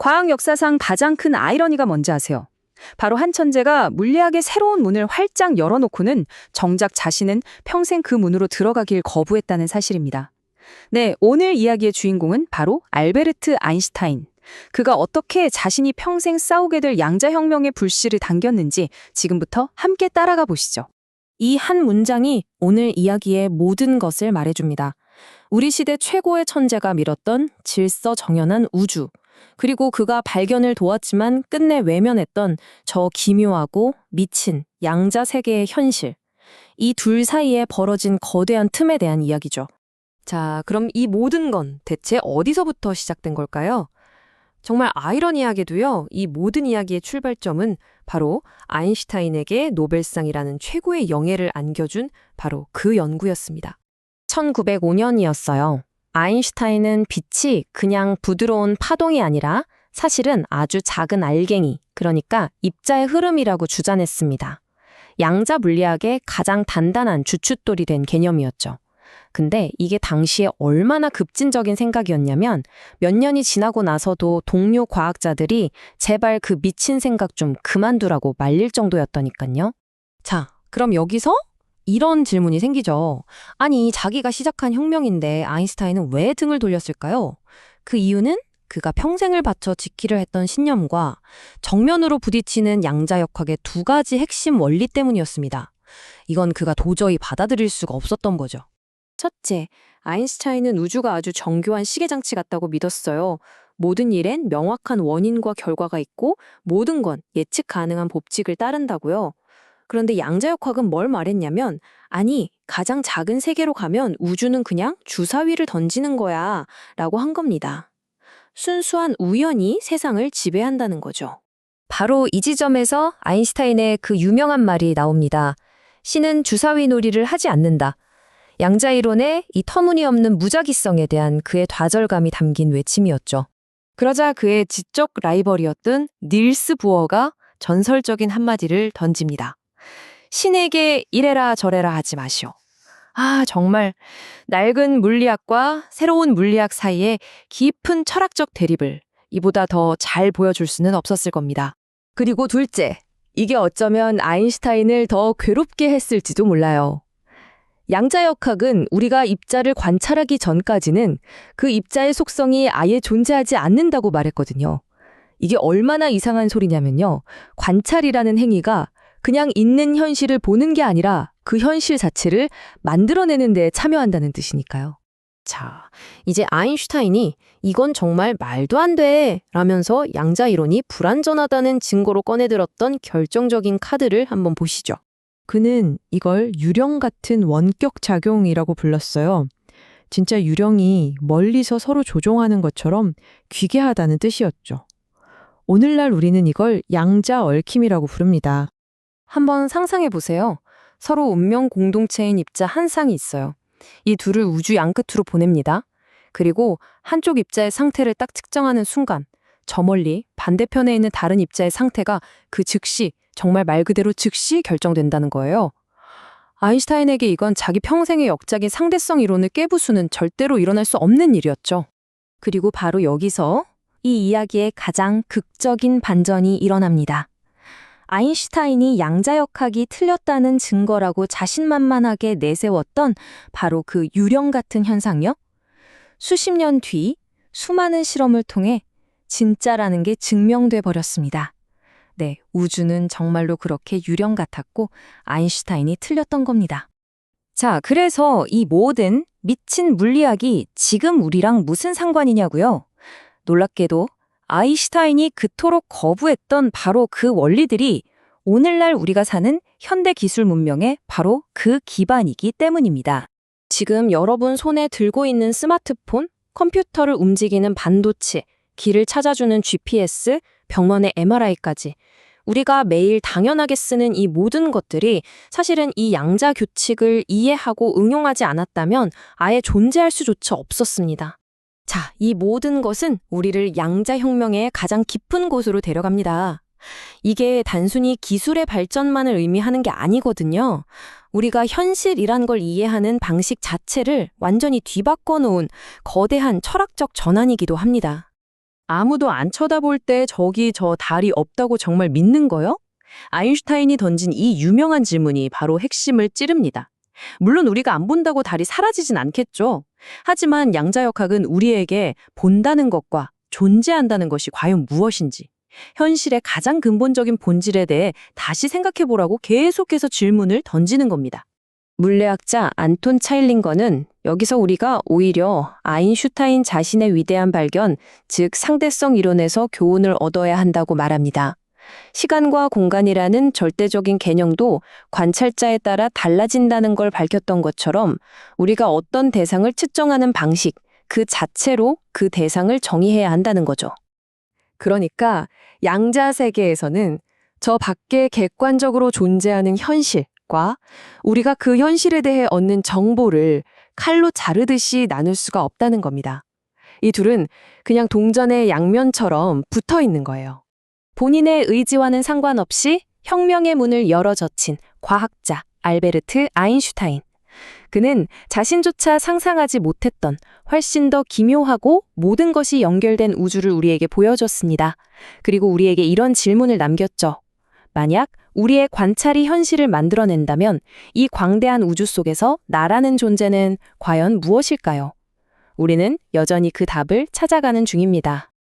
과학 역사상 가장 큰 아이러니가 뭔지 아세요? 바로 한 천재가 물리학의 새로운 문을 활짝 열어놓고는 정작 자신은 평생 그 문으로 들어가길 거부했다는 사실입니다. 네, 오늘 이야기의 주인공은 바로 알베르트 아인슈타인. 그가 어떻게 자신이 평생 싸우게 될 양자혁명의 불씨를 당겼는지 지금부터 함께 따라가 보시죠. 이 한 문장이 오늘 이야기의 모든 것을 말해줍니다. 우리 시대 최고의 천재가 밀었던 질서정연한 우주, 그리고 그가 발견을 도왔지만 끝내 외면했던 저 기묘하고 미친 양자 세계의 현실. 이 둘 사이에 벌어진 거대한 틈에 대한 이야기죠. 자, 그럼 이 모든 건 대체 어디서부터 시작된 걸까요? 정말 아이러니하게도요, 이 모든 이야기의 출발점은 바로 아인슈타인에게 노벨상이라는 최고의 영예를 안겨준 바로 그 연구였습니다. 1905년이었어요. 아인슈타인은 빛이 그냥 부드러운 파동이 아니라 사실은 아주 작은 알갱이, 그러니까 입자의 흐름이라고 주장했습니다. 양자 물리학의 가장 단단한 주춧돌이 된 개념이었죠. 근데 이게 당시에 얼마나 급진적인 생각이었냐면 몇 년이 지나고 나서도 동료 과학자들이 제발 그 미친 생각 좀 그만두라고 말릴 정도였더니까요. 자, 그럼 여기서 이런 질문이 생기죠. 아니, 자기가 시작한 혁명인데 아인슈타인은 왜 등을 돌렸을까요? 그 이유는 그가 평생을 바쳐 지키려 했던 신념과 정면으로 부딪히는 양자역학의 두 가지 핵심 원리 때문이었습니다. 이건 그가 도저히 받아들일 수가 없었던 거죠. 첫째, 아인슈타인은 우주가 아주 정교한 시계장치 같다고 믿었어요. 모든 일엔 명확한 원인과 결과가 있고 모든 건 예측 가능한 법칙을 따른다고요. 그런데 양자역학은 뭘 말했냐면, 아니, 가장 작은 세계로 가면 우주는 그냥 주사위를 던지는 거야 라고 한 겁니다. 순수한 우연이 세상을 지배한다는 거죠. 바로 이 지점에서 아인슈타인의 그 유명한 말이 나옵니다. 신은 주사위 놀이를 하지 않는다. 양자이론의 이 터무니없는 무작위성에 대한 그의 좌절감이 담긴 외침이었죠. 그러자 그의 지적 라이벌이었던 닐스 부어가 전설적인 한마디를 던집니다. 신에게 이래라 저래라 하지 마시오. 아, 정말 낡은 물리학과 새로운 물리학 사이에 깊은 철학적 대립을 이보다 더 잘 보여줄 수는 없었을 겁니다. 그리고 둘째, 이게 어쩌면 아인슈타인을 더 괴롭게 했을지도 몰라요. 양자역학은 우리가 입자를 관찰하기 전까지는 그 입자의 속성이 아예 존재하지 않는다고 말했거든요. 이게 얼마나 이상한 소리냐면요. 관찰이라는 행위가 그냥 있는 현실을 보는 게 아니라 그 현실 자체를 만들어내는 데 참여한다는 뜻이니까요. 자, 이제 아인슈타인이 이건 정말 말도 안 돼 라면서 양자이론이 불완전하다는 증거로 꺼내들었던 결정적인 카드를 한번 보시죠. 그는 이걸 유령 같은 원격 작용이라고 불렀어요. 진짜 유령이 멀리서 서로 조종하는 것처럼 귀계하다는 뜻이었죠. 오늘날 우리는 이걸 양자 얽힘이라고 부릅니다. 한번 상상해 보세요. 서로 운명 공동체인 입자 한 쌍이 있어요. 이 둘을 우주 양끝으로 보냅니다. 그리고 한쪽 입자의 상태를 딱 측정하는 순간 저 멀리 반대편에 있는 다른 입자의 상태가 그 즉시, 정말 말 그대로 즉시 결정된다는 거예요. 아인슈타인에게 이건 자기 평생의 역작인 상대성 이론을 깨부수는 절대로 일어날 수 없는 일이었죠. 그리고 바로 여기서 이 이야기의 가장 극적인 반전이 일어납니다. 아인슈타인이 양자역학이 틀렸다는 증거라고 자신만만하게 내세웠던 바로 그 유령 같은 현상요? 수십 년 뒤 수많은 실험을 통해 진짜라는 게 증명돼 버렸습니다. 네, 우주는 정말로 그렇게 유령 같았고 아인슈타인이 틀렸던 겁니다. 자, 그래서 이 모든 미친 물리학이 지금 우리랑 무슨 상관이냐고요? 놀랍게도 아인슈타인이 그토록 거부했던 바로 그 원리들이 오늘날 우리가 사는 현대 기술 문명의 바로 그 기반이기 때문입니다. 지금 여러분 손에 들고 있는 스마트폰, 컴퓨터를 움직이는 반도체, 길을 찾아주는 GPS, 병원의 MRI까지 우리가 매일 당연하게 쓰는 이 모든 것들이 사실은 이 양자 규칙을 이해하고 응용하지 않았다면 아예 존재할 수조차 없었습니다. 자, 이 모든 것은 우리를 양자혁명의 가장 깊은 곳으로 데려갑니다. 이게 단순히 기술의 발전만을 의미하는 게 아니거든요. 우리가 현실이란 걸 이해하는 방식 자체를 완전히 뒤바꿔 놓은 거대한 철학적 전환이기도 합니다. 아무도 안 쳐다볼 때 저기 저 달이 없다고 정말 믿는 거요? 아인슈타인이 던진 이 유명한 질문이 바로 핵심을 찌릅니다. 물론 우리가 안 본다고 달이 사라지진 않겠죠. 하지만 양자역학은 우리에게 본다는 것과 존재한다는 것이 과연 무엇인지, 현실의 가장 근본적인 본질에 대해 다시 생각해보라고 계속해서 질문을 던지는 겁니다. 물리학자 안톤 차일링거는 여기서 우리가 오히려 아인슈타인 자신의 위대한 발견, 즉 상대성 이론에서 교훈을 얻어야 한다고 말합니다. 시간과 공간이라는 절대적인 개념도 관찰자에 따라 달라진다는 걸 밝혔던 것처럼 우리가 어떤 대상을 측정하는 방식, 그 자체로 그 대상을 정의해야 한다는 거죠. 그러니까 양자 세계에서는 저 밖에 객관적으로 존재하는 현실과 우리가 그 현실에 대해 얻는 정보를 칼로 자르듯이 나눌 수가 없다는 겁니다. 이 둘은 그냥 동전의 양면처럼 붙어 있는 거예요. 본인의 의지와는 상관없이 혁명의 문을 열어젖힌 과학자 알베르트 아인슈타인. 그는 자신조차 상상하지 못했던 훨씬 더 기묘하고 모든 것이 연결된 우주를 우리에게 보여줬습니다. 그리고 우리에게 이런 질문을 남겼죠. 만약 우리의 관찰이 현실을 만들어낸다면 이 광대한 우주 속에서 나라는 존재는 과연 무엇일까요? 우리는 여전히 그 답을 찾아가는 중입니다.